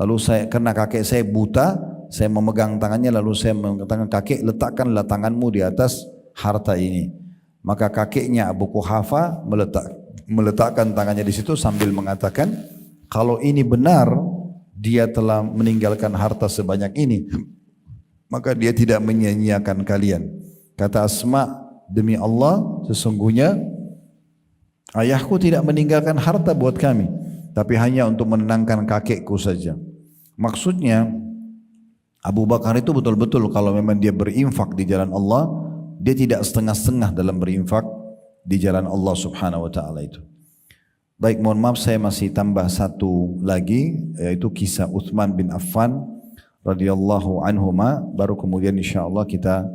Lalu saya, karena kakek saya buta, saya memegang tangannya lalu saya mengatakan, kakek letakkanlah tanganmu di atas harta ini. Maka kakeknya Abu Quhafa meletakkan tangannya di situ sambil mengatakan, kalau ini benar dia telah meninggalkan harta sebanyak ini, maka dia tidak menyia-nyiakan kalian. Kata Asma, demi Allah sesungguhnya ayahku tidak meninggalkan harta buat kami, tapi hanya untuk menenangkan kakekku saja. Maksudnya Abu Bakar itu betul-betul kalau memang dia berinfak di jalan Allah, dia tidak setengah-setengah dalam berinfak di jalan Allah subhanahu wa ta'ala itu. Baik, mohon maaf saya masih tambah satu lagi, yaitu kisah Uthman bin Affan radhiyallahu anhuma, baru kemudian insyaAllah kita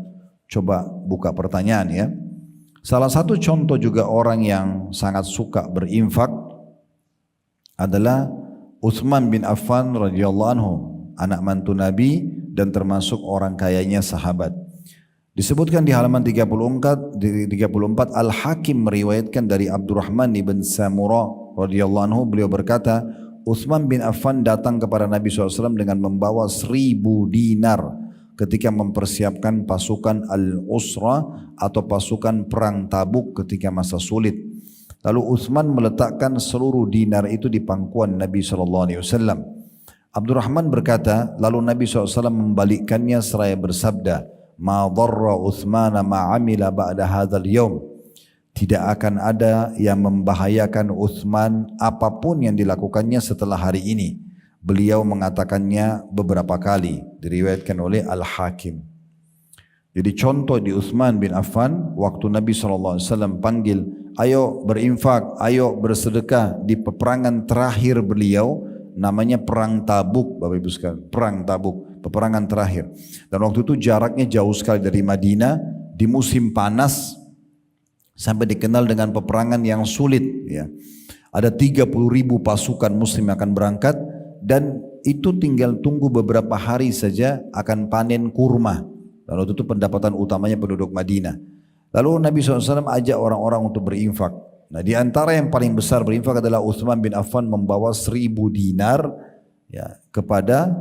coba buka pertanyaan ya. Salah satu contoh juga orang yang sangat suka berinfak adalah Uthman bin Affan radhiyallahu anhu, anak mantu Nabi dan termasuk orang kayanya sahabat. Disebutkan di halaman 34 Al-Hakim meriwayatkan dari Abdurrahman bin Samurah radhiyallahu anhu, beliau berkata, Uthman bin Affan datang kepada Nabi SAW dengan membawa 1000 dinar ketika mempersiapkan pasukan Al-Usra atau pasukan perang Tabuk ketika masa sulit. Lalu Uthman meletakkan seluruh dinar itu di pangkuan Nabi SAW. Abdurrahman berkata, lalu Nabi SAW membalikkannya seraya bersabda, ma dharra Uthmana ma amila ba'da hadzal yaum. Tidak akan ada yang membahayakan Uthman apapun yang dilakukannya setelah hari ini. Beliau mengatakannya beberapa kali, diriwayatkan oleh Al-Hakim. Jadi contoh di Uthman bin Affan, waktu Nabi SAW panggil, ayo berinfak, ayo bersedekah, di peperangan terakhir beliau, namanya Perang Tabuk, Bapak Ibu sekalian, Perang Tabuk, peperangan terakhir. Dan waktu itu jaraknya jauh sekali dari Madinah, di musim panas, sampai dikenal dengan peperangan yang sulit. Ya. Ada 30.000 pasukan muslim yang akan berangkat, dan itu tinggal tunggu beberapa hari saja akan panen kurma. Lalu itu pendapatan utamanya penduduk Madinah. Lalu Nabi SAW ajak orang-orang untuk berinfak. Nah, di antara yang paling besar berinfak adalah Uthman bin Affan membawa 1000 dinar ya, kepada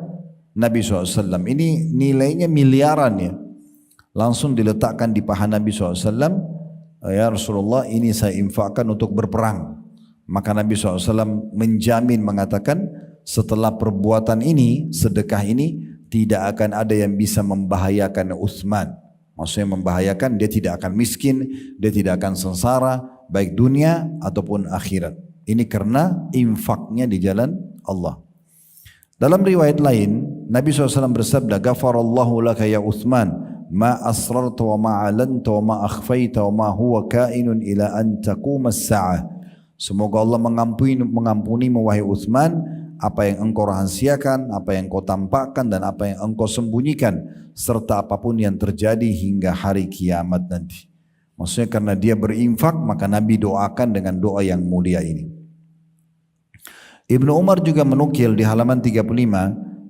Nabi SAW. Ini nilainya miliaran ya. Langsung diletakkan di paha Nabi SAW. Ya Rasulullah, ini saya infakkan untuk berperang. Maka Nabi SAW menjamin mengatakan, setelah perbuatan ini, sedekah ini, tidak akan ada yang bisa membahayakan Uthman. Maksudnya membahayakan, dia tidak akan miskin, dia tidak akan sengsara, baik dunia ataupun akhirat. Ini karena infaknya di jalan Allah. Dalam riwayat lain, Nabi SAW bersabda, Ghafarallahu laka ya Uthman, ma asrarta wa ma alanta wa ma akhfaita wa ma huwa kainun ila an taquma as-sa'ah. Semoga Allah mengampuni wahai Uthman, apa yang engkau rahasiakan, apa yang engkau tampakkan, dan apa yang engkau sembunyikan, serta apapun yang terjadi hingga hari kiamat nanti. Maksudnya karena dia berinfak, maka Nabi doakan dengan doa yang mulia ini. Ibnu Umar juga menukil di halaman 35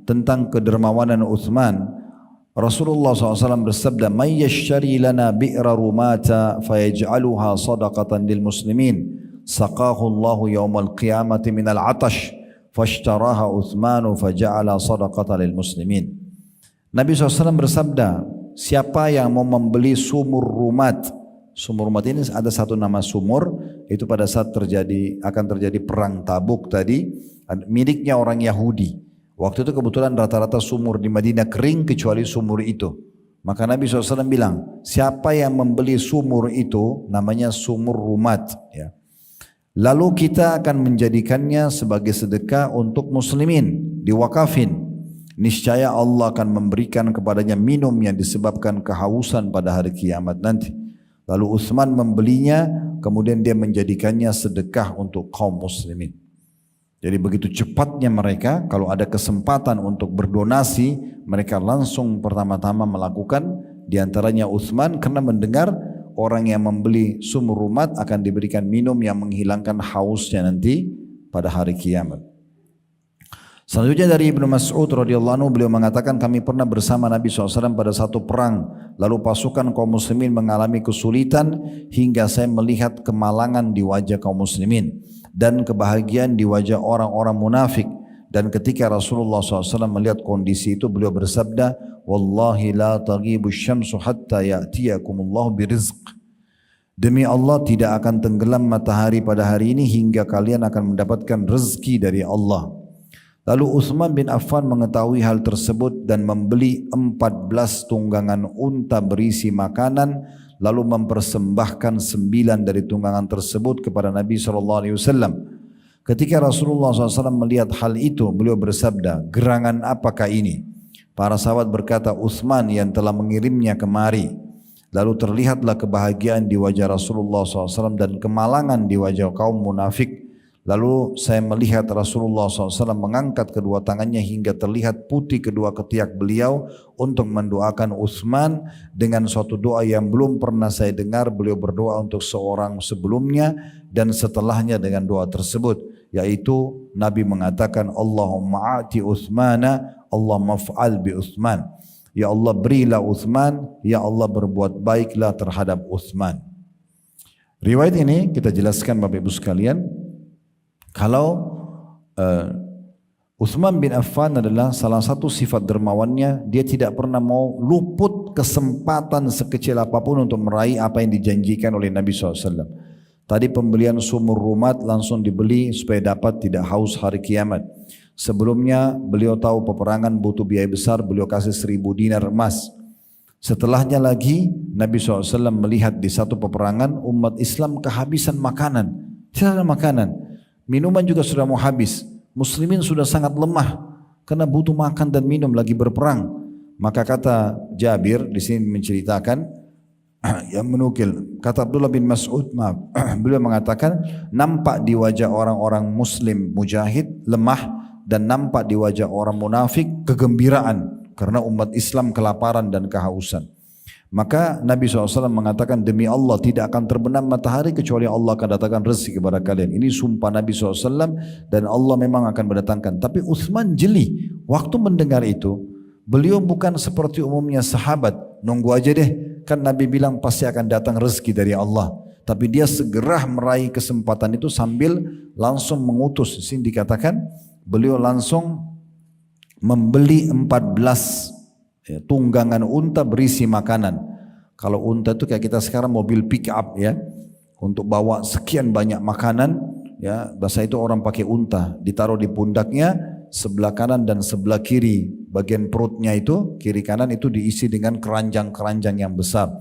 tentang kedermawanan Uthman. Rasulullah SAW bersabda, "May yashtari lana bi'ra rumata fayaj'aluha sadaqatan lil muslimin, saqahu Allahu yawmal qiyamati minal 'atash." Fashtaraha Uthmanu faja'ala sadaqatan lil muslimin. Nabi SAW bersabda, siapa yang mau membeli sumur rumat. Sumur rumat ini ada satu nama sumur, itu pada saat akan terjadi perang Tabuk tadi, miliknya orang Yahudi. Waktu itu kebetulan rata-rata sumur di Madinah kering kecuali sumur itu. Maka Nabi SAW bilang, siapa yang membeli sumur itu namanya sumur rumat. Ya. Lalu kita akan menjadikannya sebagai sedekah untuk muslimin, diwakafin. Niscaya Allah akan memberikan kepadanya minum yang disebabkan kehausan pada hari kiamat nanti. Lalu Utsman membelinya, kemudian dia menjadikannya sedekah untuk kaum muslimin. Jadi begitu cepatnya mereka, kalau ada kesempatan untuk berdonasi, mereka langsung pertama-tama melakukan, diantaranya Utsman karena mendengar orang yang membeli sumur rumat akan diberikan minum yang menghilangkan hausnya nanti pada hari kiamat. Selanjutnya dari Ibnu Mas'ud radhiyallahu anhu, beliau mengatakan kami pernah bersama Nabi SAW pada satu perang, lalu pasukan kaum muslimin mengalami kesulitan hingga saya melihat kemalangan di wajah kaum muslimin dan kebahagiaan di wajah orang-orang munafik. Dan ketika Rasulullah SAW melihat kondisi itu, beliau bersabda, Wallahi la taghibu syamsu hatta ya'tiyakumullahu birizq. Demi Allah tidak akan tenggelam matahari pada hari ini hingga kalian akan mendapatkan rezeki dari Allah. Lalu Utsman bin Affan mengetahui hal tersebut dan membeli 14 tunggangan unta berisi makanan, lalu mempersembahkan 9 dari tunggangan tersebut kepada Nabi SAW. Ketika Rasulullah SAW melihat hal itu, beliau bersabda, gerangan apakah ini? Para sahabat berkata, Utsman yang telah mengirimnya kemari. Lalu terlihatlah kebahagiaan di wajah Rasulullah SAW dan kemalangan di wajah kaum munafik. Lalu saya melihat Rasulullah SAW mengangkat kedua tangannya hingga terlihat putih kedua ketiak beliau untuk mendoakan Utsman dengan suatu doa yang belum pernah saya dengar beliau berdoa untuk seorang sebelumnya dan setelahnya dengan doa tersebut, yaitu Nabi mengatakan Allahumma a'ti Utsmana, Allahumma fa'al bi Utsman. Ya Allah berilah Utsman, ya Allah berbuat baiklah terhadap Utsman. Riwayat ini kita jelaskan Bapak Ibu sekalian. Kalau Utsman bin Affan adalah salah satu sifat dermawannya, dia tidak pernah mau luput kesempatan sekecil apapun untuk meraih apa yang dijanjikan oleh Nabi SAW. Tadi pembelian sumur rumat langsung dibeli supaya dapat tidak haus hari kiamat. Sebelumnya beliau tahu peperangan butuh biaya besar, beliau kasih 1000 dinar emas. Setelahnya lagi Nabi SAW melihat di satu peperangan umat Islam kehabisan makanan, tidak ada makanan. Minuman juga sudah mau habis. Muslimin sudah sangat lemah karena butuh makan dan minum lagi berperang. Maka kata Jabir di sini menceritakan yang menukil, kata Abdullah bin Mas'ud, beliau mengatakan nampak di wajah orang-orang muslim mujahid lemah dan nampak di wajah orang munafik kegembiraan karena umat Islam kelaparan dan kehausan. Maka Nabi SAW mengatakan demi Allah tidak akan terbenam matahari kecuali Allah akan datangkan rezeki kepada kalian. Ini sumpah Nabi SAW dan Allah memang akan mendatangkan. Tapi Utsman jeli. Waktu mendengar itu, beliau bukan seperti umumnya sahabat. Nunggu aja deh, kan Nabi bilang pasti akan datang rezeki dari Allah. Tapi dia segera meraih kesempatan itu sambil langsung mengutus. Di sini dikatakan beliau langsung membeli 14 tunggangan unta berisi makanan. Kalau unta itu kayak kita sekarang mobil pick up ya, untuk bawa sekian banyak makanan ya, bahasa itu orang pakai unta, ditaruh di pundaknya sebelah kanan dan sebelah kiri, bagian perutnya itu kiri kanan itu diisi dengan keranjang-keranjang yang besar.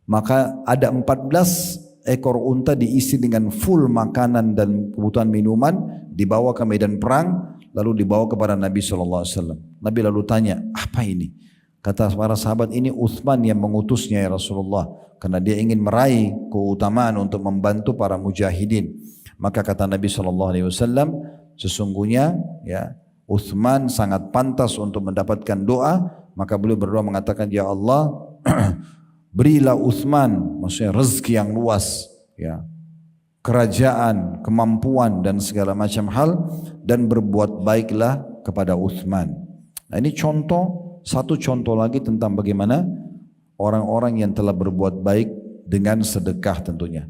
Maka ada 14 ekor unta diisi dengan full makanan dan kebutuhan minuman, dibawa ke medan perang, lalu dibawa kepada Nabi SAW. Nabi lalu tanya, apa ini? Kata para sahabat, ini Utsman yang mengutusnya ya Rasulullah, karena dia ingin meraih keutamaan untuk membantu para mujahidin. Maka kata Nabi SAW, sesungguhnya ya Utsman sangat pantas untuk mendapatkan doa. Maka beliau berdoa mengatakan, ya Allah berilah Utsman, maksudnya rezeki yang luas ya, kerajaan, kemampuan dan segala macam hal, dan berbuat baiklah kepada Utsman. Nah ini satu contoh lagi tentang bagaimana orang-orang yang telah berbuat baik dengan sedekah tentunya.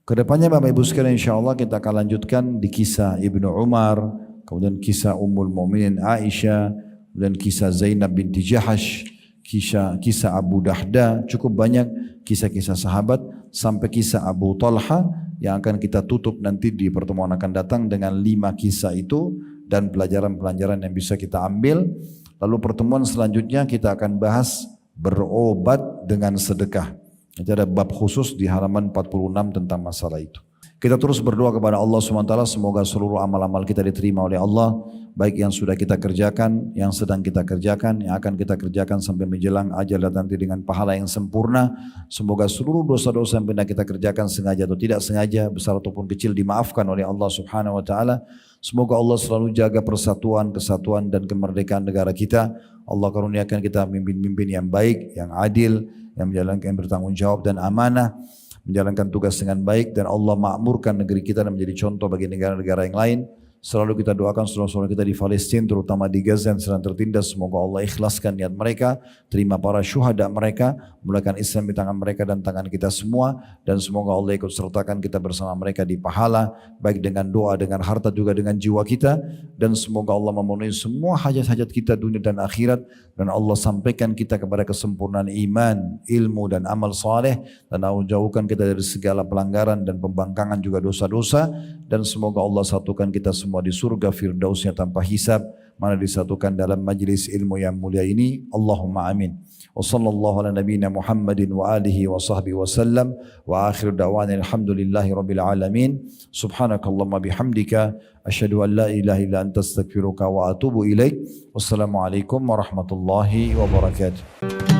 Kedepannya Bapak Ibu sekalian insyaAllah kita akan lanjutkan di kisah Ibnu Umar, kemudian kisah Ummul Mukminin Aisyah, dan kisah Zainab binti Jahash, kisah Abu Dahda, cukup banyak kisah-kisah sahabat sampai kisah Abu Talha yang akan kita tutup nanti di pertemuan akan datang dengan 5 kisah itu. dan pelajaran-pelajaran yang bisa kita ambil. Lalu pertemuan selanjutnya kita akan bahas berobat dengan sedekah. Itu ada bab khusus di halaman 46 tentang masalah itu. Kita terus berdoa kepada Allah SWT, semoga seluruh amal-amal kita diterima oleh Allah, baik yang sudah kita kerjakan, yang sedang kita kerjakan, yang akan kita kerjakan sampai menjelang ajal dan nanti dengan pahala yang sempurna. Semoga seluruh dosa-dosa yang pernah kita kerjakan sengaja atau tidak sengaja, besar ataupun kecil, dimaafkan oleh Allah Subhanahu wa taala. Semoga Allah selalu jaga persatuan, kesatuan dan kemerdekaan negara kita. Allah karuniakan kita pemimpin-pemimpin yang baik, yang adil, yang menjalankan, yang bertanggung jawab dan amanah, menjalankan tugas dengan baik, dan Allah makmurkan negeri kita dan menjadi contoh bagi negara-negara yang lain. Selalu kita doakan saudara-saudara kita di Palestina, terutama di Gaza yang sedang tertindas. Semoga Allah ikhlaskan niat mereka, terima para syuhada mereka, mulakan Islam di tangan mereka dan tangan kita semua, dan semoga Allah ikut sertakan kita bersama mereka di pahala, baik dengan doa, dengan harta, juga dengan jiwa kita. Dan semoga Allah memenuhi semua hajat-hajat kita dunia dan akhirat, dan Allah sampaikan kita kepada kesempurnaan iman, ilmu dan amal saleh, dan Allah jauhkan kita dari segala pelanggaran dan pembangkangan juga dosa-dosa. Dan semoga Allah satukan kita semua di surga firdausnya tanpa hisab, mana disatukan dalam majlis ilmu yang mulia ini. Allahumma amin. Wa sallallahu ala nabiyyina Muhammadin wa alihi wa sahbihi wa sallam, wa akhir da'wana alhamdulillahi rabbil alamin. Subhanakallahumma bihamdika asyhadu an la ilaha illa anta astaghfiruka wa atubu ilaik. Wassalamualaikum warahmatullahi wabarakatuh.